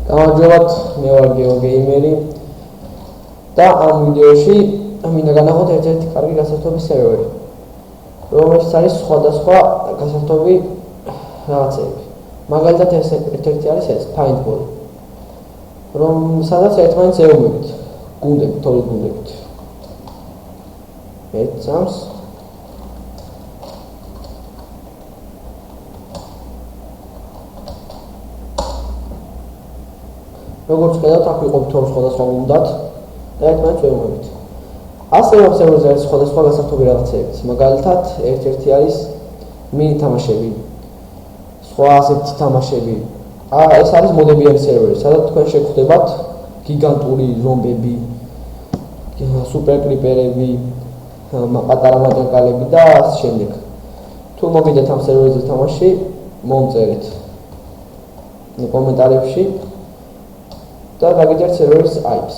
გამარჯობათ, მე ვარ გეოგეიმერი და ამ ვიდეოში მინდა განახოთ ერთ-ერთი კარგი გასართობი სერვერი, რომელშიც არის სხვადასხვა გასართობი რაღაცები. მაგალითად ერთ-ერთი არის ეს Paintball, სადაც ერთმანეთს ეუბნებით, გუნდებით, თოლის გუნდებით. ეცამს როგორც ხედავთ, აქ ვიყოფით ორ სხვადასხვა გუნდად და ერთმანეთს ვეუბნებით. ასევე ამ სერვერზე არის სხვადასხვა გასართობი რაღაცებიც. მაგალითად, ერთ-ერთი არის მინი თამაშები, სხვა ასეთი თამაშები. ეს არის მოდებიანი სერვერი, სადაც თქვენ შეგხვდებათ გიგანტური ზომბები, სუპერ კრიპერები, პატარა მატრიკალები და ასე შემდეგ. თუ მოგიდეთ ამ სერვერზე თამაში, მომწერეთ კომენტარებში და დაგიწერთ სერვერის IP-ს.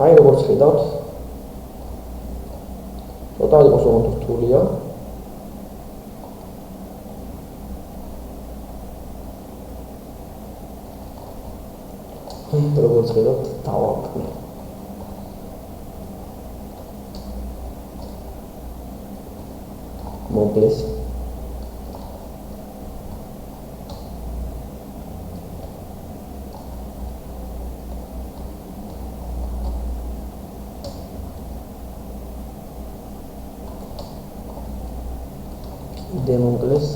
აი როგორც ხედავთ, ცოტა იყოს უღონთ რთულია. როგორც ხედავთ, დავამტკნე. მოკლეს. დემონკლეს.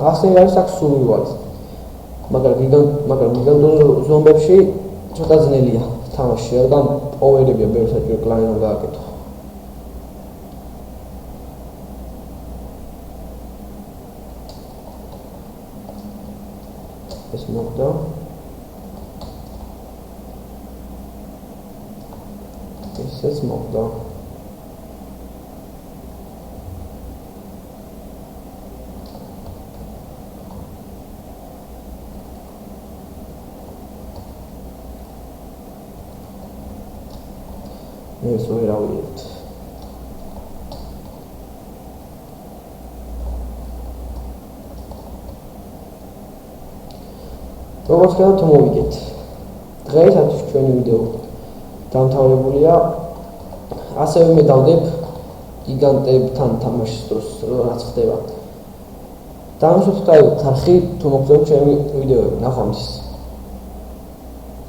ასე არის აქ სურვილი. მაგრამ გიგანტურ ზომბებში ცოტა ძნელია თამაში, რადგან პოვერებია ბევრი საჭირო კლანი რომ გააკეთო. ეს მოხდა. ესეც მოხდა. ეს ვერ ავიღეთ. როგორც ხედავთ, მოვიგეთ. დღეისათვის ჩვენი ვიდეო დამთავრებულია. ასევე მე დავდებ გიგანტებთან თამაშის დროს, რაც ხდება. დამსუბსკრაიბით არხი თუ მოგწონთ ჩემი ვიდეოები. ნახვამდის.